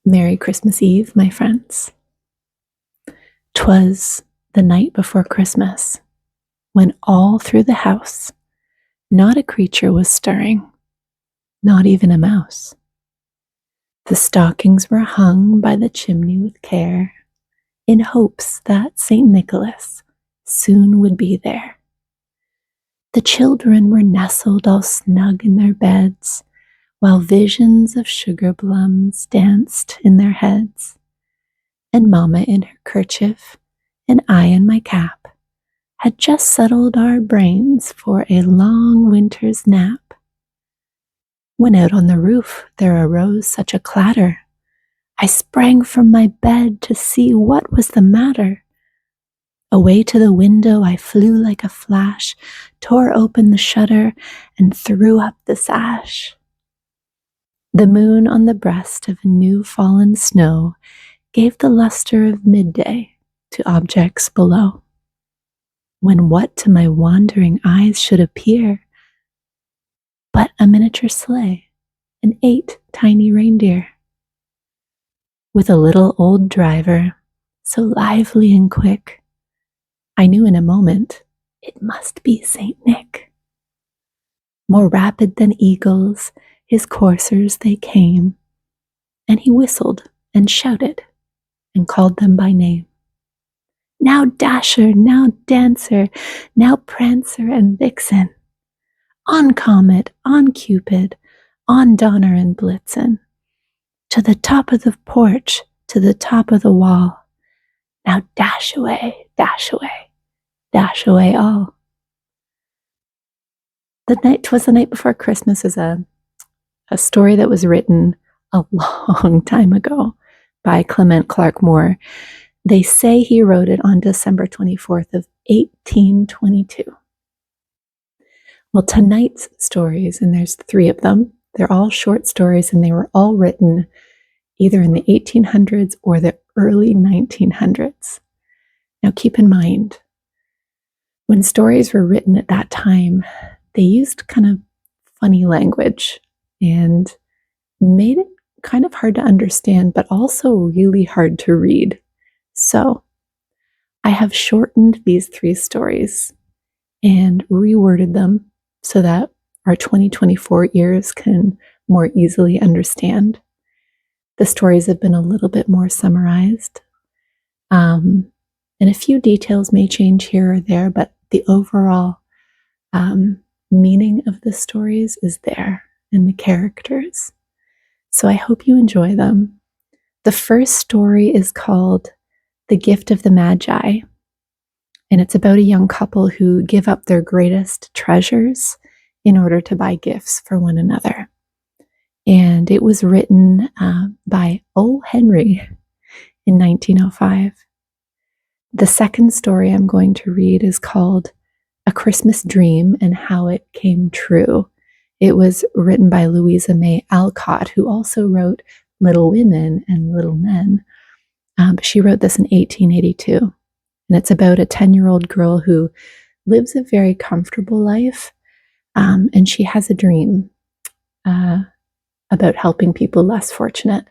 Merry Christmas Eve, my friends. 'Twas the night before Christmas, when all through the house not a creature was stirring, not even a mouse. The stockings were hung by the chimney with care, in hopes that St. Nicholas soon would be there. The children were nestled all snug in their beds, while visions of sugar plums danced in their heads. And Mamma in her kerchief, and I in my cap, had just settled our brains for a long winter's nap, when out on the roof there arose such a clatter. I sprang from my bed to see what was the matter. Away to the window I flew like a flash, tore open the shutter, and threw up the sash. The moon on the breast of new fallen snow gave the luster of midday to objects below, when what to my wandering eyes should appear but a miniature sleigh and 8 tiny reindeer, with a little old driver, so lively and quick, I knew in a moment it must be Saint Nick. More rapid than eagles, his coursers they came, and he whistled and shouted and called them by name. Now Dasher, now Dancer, now Prancer and Vixen, on Comet, on Cupid, on Donner and Blitzen, to the top of the porch, to the top of the wall. Now dash away, dash away, dash away all. "'Twas the Night Before Christmas" is a story that was written a long time ago by Clement Clarke Moore. They say he wrote it on December 24th of 1822. Well, tonight's stories, and there's 3 of them, they're all short stories, and they were all written either in the 1800s or the early 1900s. Now, keep in mind, when stories were written at that time, they used kind of funny language and made it kind of hard to understand, but also really hard to read. So, I have shortened these 3 stories and reworded them so that our 2024 ears can more easily understand. The stories have been a little bit more summarized, and a few details may change here or there, but the overall meaning of the stories is there in the characters. So I hope you enjoy them. The first story is called The Gift of the Magi, and it's about a young couple who give up their greatest treasures in order to buy gifts for one another. And it was written by O. Henry in 1905. The second story I'm going to read is called A Christmas Dream and How It Came True. It was written by Louisa May Alcott, who also wrote Little Women and Little Men. She wrote this in 1882. And it's about a 10-year-old girl who lives a very comfortable life, and she has a dream about helping people less fortunate.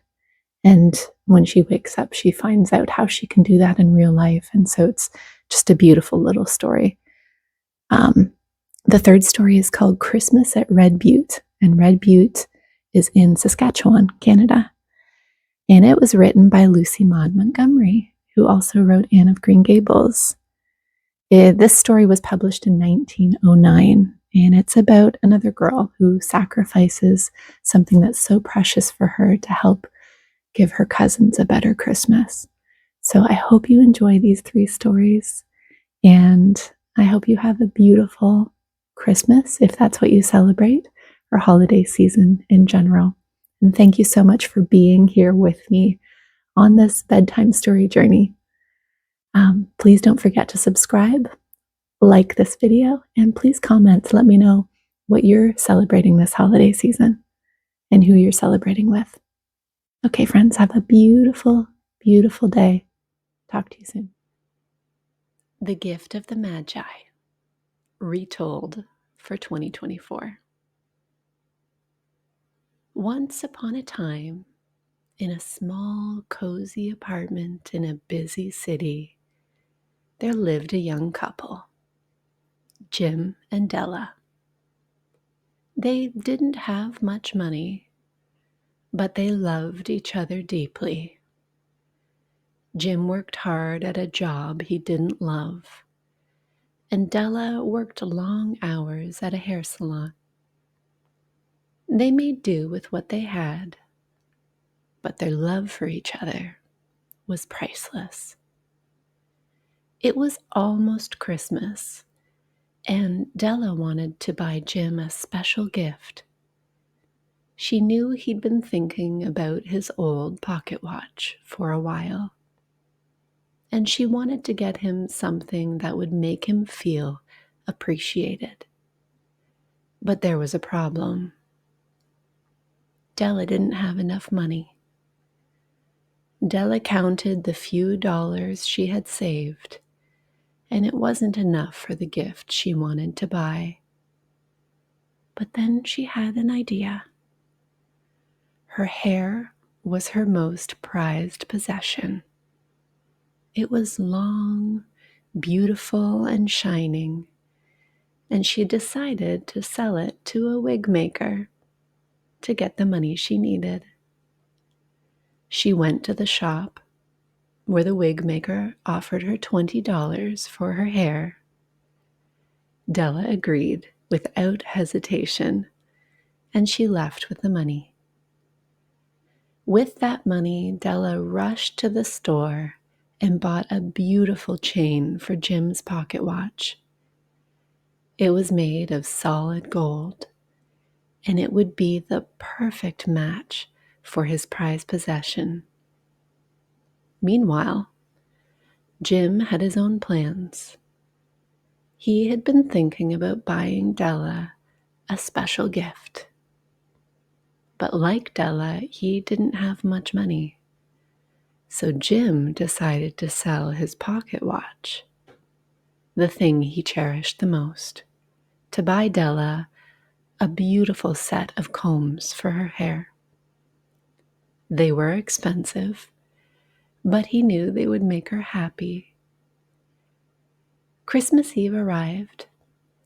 And when she wakes up, she finds out how she can do that in real life. And so it's just a beautiful little story. The third story is called Christmas at Red Butte, and Red Butte is in Saskatchewan, Canada. And it was written by Lucy Maud Montgomery, who also wrote Anne of Green Gables. This story was published in 1909, and it's about another girl who sacrifices something that's so precious for her to help give her cousins a better Christmas. So I hope you enjoy these 3 stories, and I hope you have a beautiful Christmas, if that's what you celebrate, or holiday season in general. And thank you so much for being here with me on this bedtime story journey. Please don't forget to subscribe, like this video, and please comment to let me know what you're celebrating this holiday season and who you're celebrating with. Okay, friends, have a beautiful, beautiful day. Talk to you soon. The Gift of the Magi, retold for 2024. Once upon a time, In a small, cozy apartment in a busy city, there lived a young couple, Jim and Della. They didn't have much money, but they loved each other deeply. Jim worked hard at a job he didn't love, and Della worked long hours at a hair salon. They made do with what they had, but their love for each other was priceless. It was almost Christmas, and Della wanted to buy Jim a special gift. She knew he'd been thinking about his old pocket watch for a while, and she wanted to get him something that would make him feel appreciated. But there was a problem. Della didn't have enough money. Della counted the few dollars she had saved, and it wasn't enough for the gift she wanted to buy. But then she had an idea. Her hair was her most prized possession. It was long, beautiful, and shining, and she decided to sell it to a wig maker to get the money she needed. She went to the shop where the wig maker offered her $20 for her hair. Della agreed without hesitation, and she left with the money. With that money, Della rushed to the store and bought a beautiful chain for Jim's pocket watch. It was made of solid gold, and it would be the perfect match for his prized possession. Meanwhile, Jim had his own plans. He had been thinking about buying Della a special gift. But like Della, he didn't have much money. So Jim decided to sell his pocket watch, the thing he cherished the most, to buy Della a beautiful set of combs for her hair. They were expensive, but he knew they would make her happy. Christmas Eve arrived,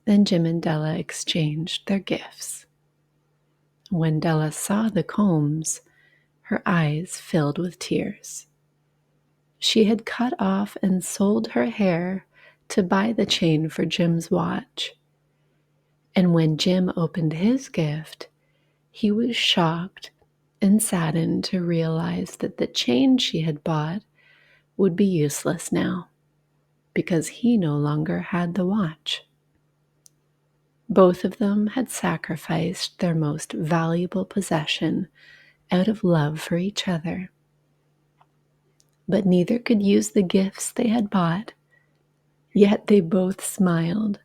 and Jim and Della exchanged their gifts. When Della saw the combs, her eyes filled with tears. She had cut off and sold her hair to buy the chain for Jim's watch. And when Jim opened his gift, he was shocked and saddened to realize that the chain she had bought would be useless now because he no longer had the watch. Both of them had sacrificed their most valuable possession out of love for each other. But neither could use the gifts they had bought, yet they both smiled,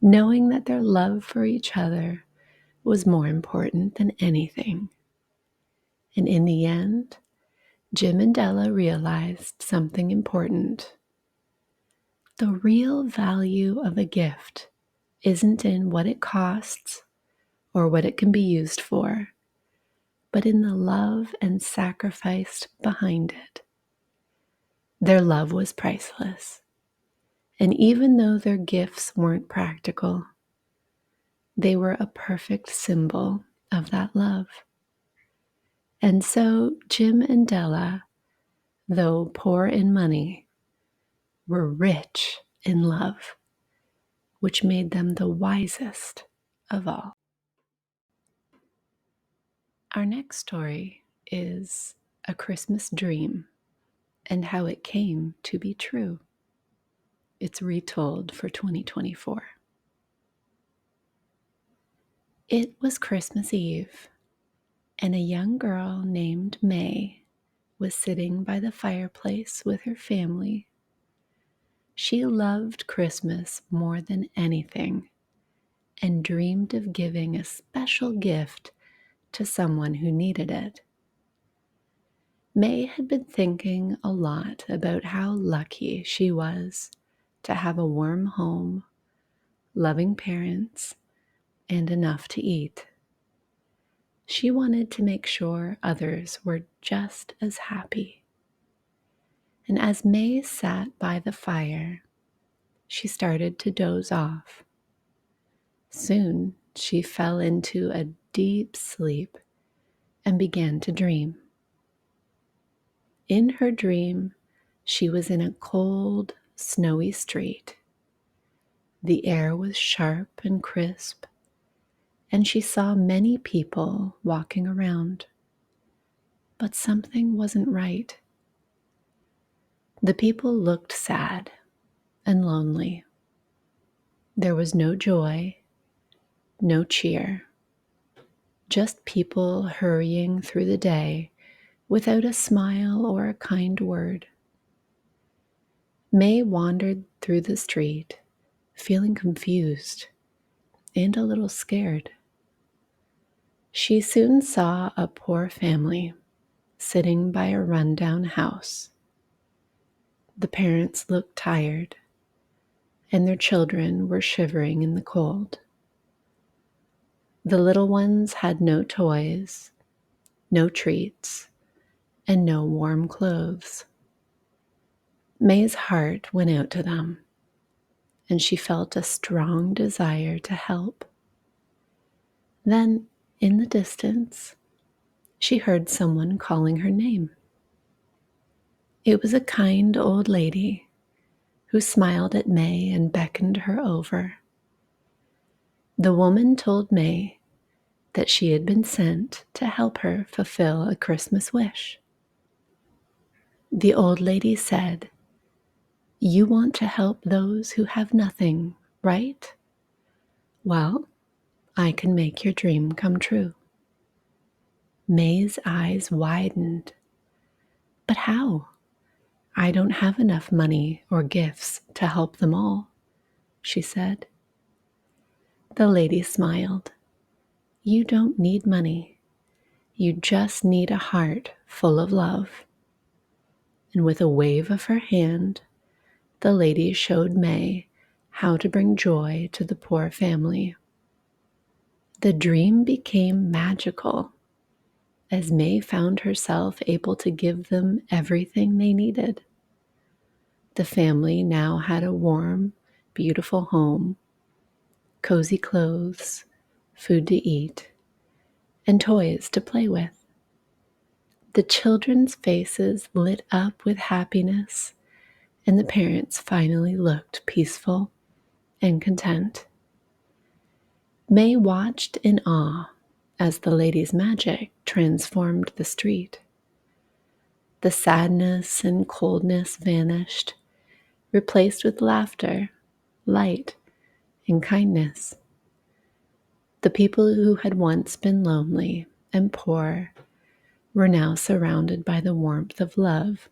knowing that their love for each other was more important than anything. And in the end, Jim and Della realized something important. The real value of a gift isn't in what it costs or what it can be used for, but in the love and sacrifice behind it. Their love was priceless, and even though their gifts weren't practical, they were a perfect symbol of that love. And so Jim and Della, though poor in money, were rich in love, which made them the wisest of all. Our next story is A Christmas Dream and how it came to be true. It's retold for 2024. It was Christmas Eve, and a young girl named May was sitting by the fireplace with her family. She loved Christmas more than anything and dreamed of giving a special gift to someone who needed it. May had been thinking a lot about how lucky she was to have a warm home, loving parents, and enough to eat. She wanted to make sure others were just as happy. And as May sat by the fire, she started to doze off. Soon she fell into a deep sleep and began to dream. In her dream, she was in a cold, snowy street. The air was sharp and crisp, and she saw many people walking around. But something wasn't right. The people looked sad and lonely. There was no joy, no cheer, just people hurrying through the day without a smile or a kind word. May wandered through the street, feeling confused and a little scared. She soon saw a poor family sitting by a rundown house. The parents looked tired, and their children were shivering in the cold. The little ones had no toys, no treats, and no warm clothes. May's heart went out to them, and she felt a strong desire to help. Then, in the distance, she heard someone calling her name. It was a kind old lady who smiled at May and beckoned her over. The woman told May that she had been sent to help her fulfill a Christmas wish. The old lady said, "You want to help those who have nothing, right? Well, I can make your dream come true." May's eyes widened. "But how? I don't have enough money or gifts to help them all," she said. The lady smiled. "You don't need money. You just need a heart full of love." And with a wave of her hand, the lady showed May how to bring joy to the poor family. The dream became magical as May found herself able to give them everything they needed. The family now had a warm, beautiful home, cozy clothes, food to eat, and toys to play with. The children's faces lit up with happiness, and the parents finally looked peaceful and content. May watched in awe as the lady's magic transformed the street. The sadness and coldness vanished, replaced with laughter, light, and kindness. The people who had once been lonely and poor were now surrounded by the warmth of love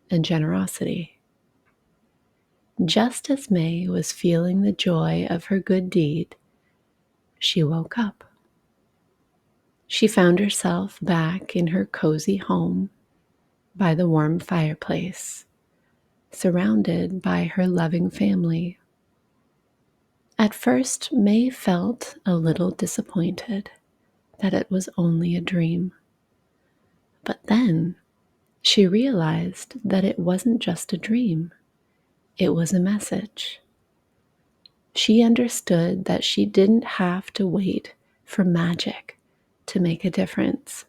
and generosity. Just as May was feeling the joy of her good deed, she woke up. She found herself back in her cozy home by the warm fireplace, surrounded by her loving family. At first, May felt a little disappointed that it was only a dream. But then she realized that it wasn't just a dream, it was a message. She understood that she didn't have to wait for magic to make a difference.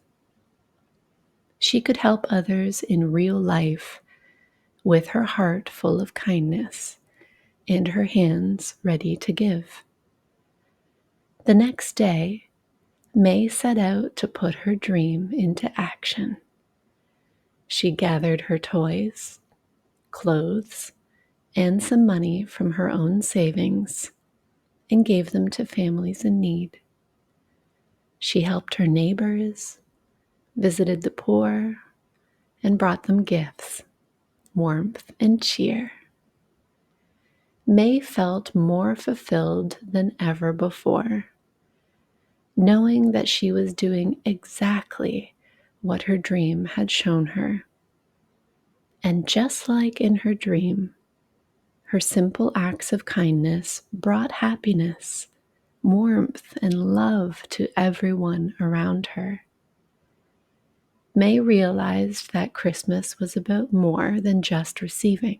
She could help others in real life with her heart full of kindness and her hands ready to give. The next day, May set out to put her dream into action. She gathered her toys, clothes, and some money from her own savings and gave them to families in need. She helped her neighbors, visited the poor, and brought them gifts, warmth, and cheer. May felt more fulfilled than ever before, knowing that she was doing exactly what her dream had shown her. And just like in her dream, her simple acts of kindness brought happiness warmth and love to everyone around her. May realized that Christmas was about more than just receiving.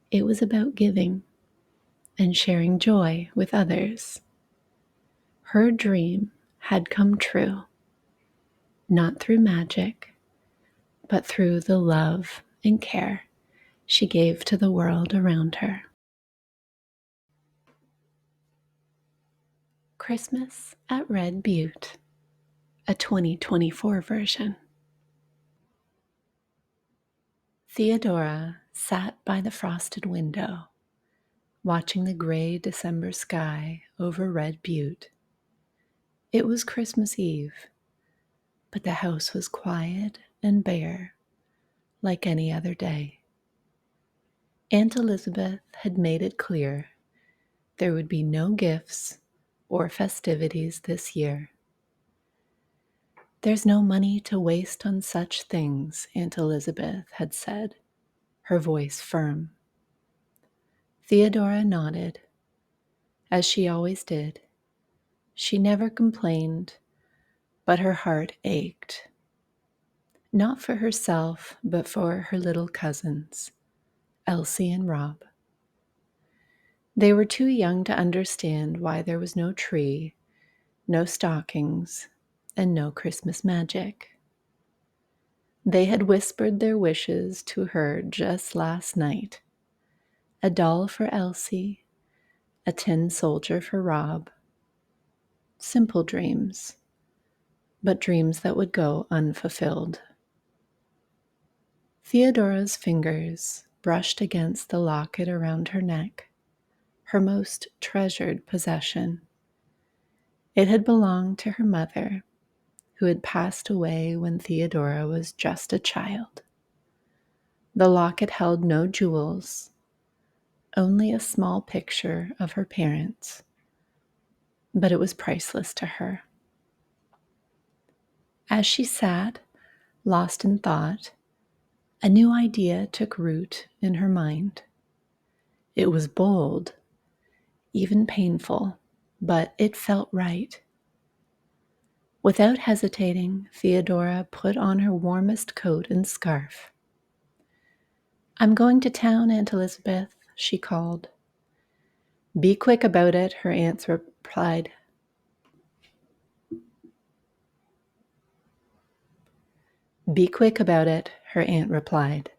It was about giving and sharing joy with others. Her dream had come true, not through magic, but through the love and care she gave to the world around her. Christmas at Red Butte, a 2024 version. Theodora sat by the frosted window, watching the gray December sky over Red Butte. It was Christmas Eve, but the house was quiet and bare, like any other day. Aunt Elizabeth had made it clear there would be no gifts or festivities this year. "There's no money to waste on such things," Aunt Elizabeth had said, her voice firm. Theodora nodded, as she always did. She never complained, but her heart ached. Not for herself, but for her little cousins, Elsie and Rob. They were too young to understand why there was no tree, no stockings, and no Christmas magic. They had whispered their wishes to her just last night. A doll for Elsie, a tin soldier for Rob. Simple dreams, but dreams that would go unfulfilled. Theodora's fingers brushed against the locket around her neck, her most treasured possession. It had belonged to her mother, who had passed away when Theodora was just a child. The locket held no jewels, only a small picture of her parents, but it was priceless to her. As she sat, lost in thought, a new idea took root in her mind. It was bold, even painful, but it felt right. Without hesitating, Theodora put on her warmest coat and scarf. "I'm going to town, Aunt Elizabeth," she called. "Be quick about it," her aunt replied. "Be quick about it," her aunt replied,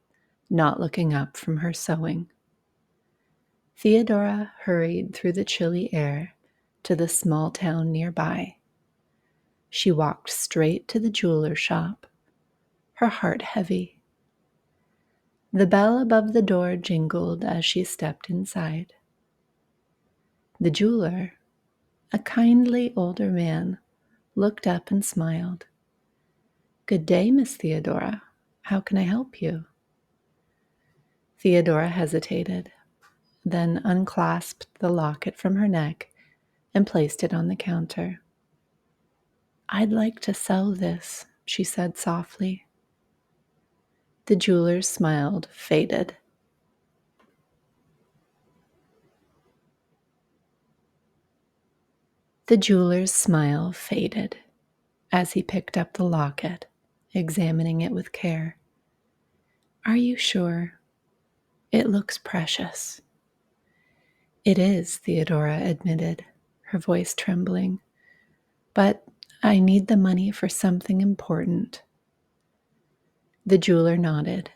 not looking up from her sewing. Theodora hurried through the chilly air to the small town nearby. She walked straight to the jeweler's shop, her heart heavy. The bell above the door jingled as she stepped inside. The jeweler, a kindly older man, looked up and smiled. "Good day, Miss Theodora. How can I help you?" Theodora hesitated, then unclasped the locket from her neck and placed it on the counter. "I'd like to sell this," she said softly. The jeweler's smile faded. The jeweler's smile faded as he picked up the locket, examining it with care. "Are you sure? It looks precious." "It is," Theodora admitted, her voice trembling. "But I need the money for something important." The jeweler nodded,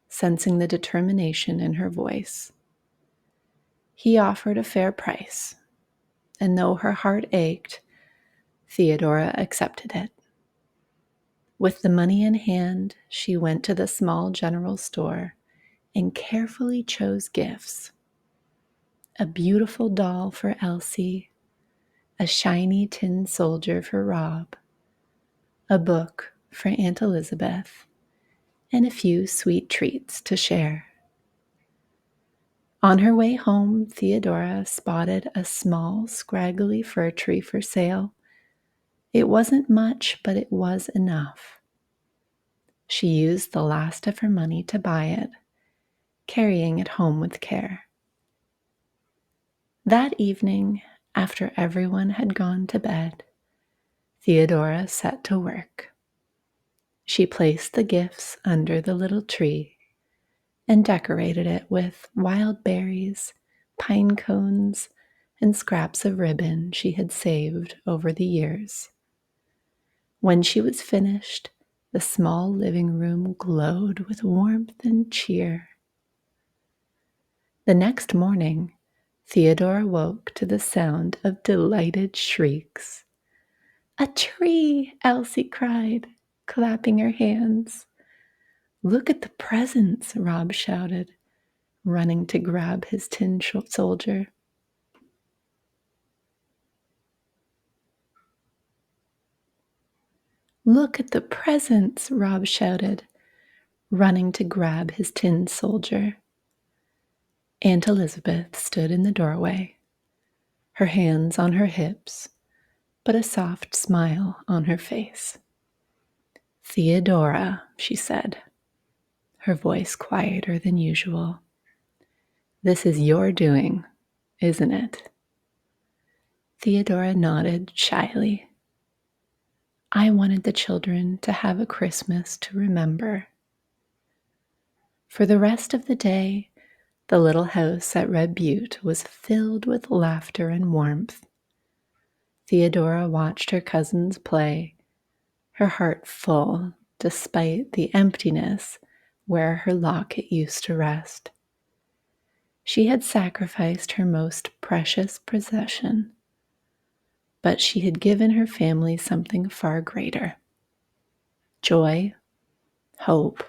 sensing the determination in her voice. He offered a fair price, and though her heart ached, Theodora accepted it. With the money in hand, she went to the small general store and carefully chose gifts. A beautiful doll for Elsie, a shiny tin soldier for Rob, a book for Aunt Elizabeth, and a few sweet treats to share. On her way home, Theodora spotted a small, scraggly fir tree for sale. It wasn't much, but it was enough. She used the last of her money to buy it, carrying it home with care. That evening, After everyone had gone to bed, Theodora set to work. She placed the gifts under the little tree and decorated it with wild berries, pine cones, and scraps of ribbon she had saved over the years. When she was finished, the small living room glowed with warmth and cheer. The next morning, Theodora woke to the sound of delighted shrieks. "A tree!" Elsie cried, clapping her hands. "Look at the presents!" Rob shouted, running to grab his tin soldier. "Look at the presents!" Rob shouted, running to grab his tin soldier. Aunt Elizabeth stood in the doorway, her hands on her hips, but a soft smile on her face. "Theodora," she said, her voice quieter than usual. "This is your doing, isn't it?" Theodora nodded shyly. "I wanted the children to have a Christmas to remember." For the rest of the day, the little house at Red Butte was filled with laughter and warmth. Theodora watched her cousins play, her heart full despite the emptiness where her locket used to rest. She had sacrificed her most precious possession, but she had given her family something far greater: joy, hope,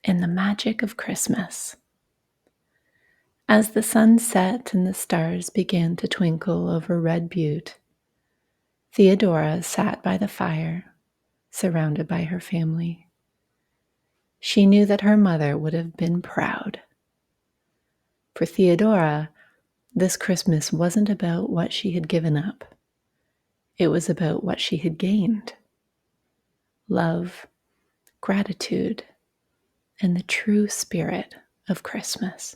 and the magic of Christmas. As the sun set and the stars began to twinkle over Red Butte, Theodora sat by the fire, surrounded by her family. She knew that her mother would have been proud. For Theodora, this Christmas wasn't about what she had given up. It was about what she had gained: love, gratitude, and the true spirit of Christmas.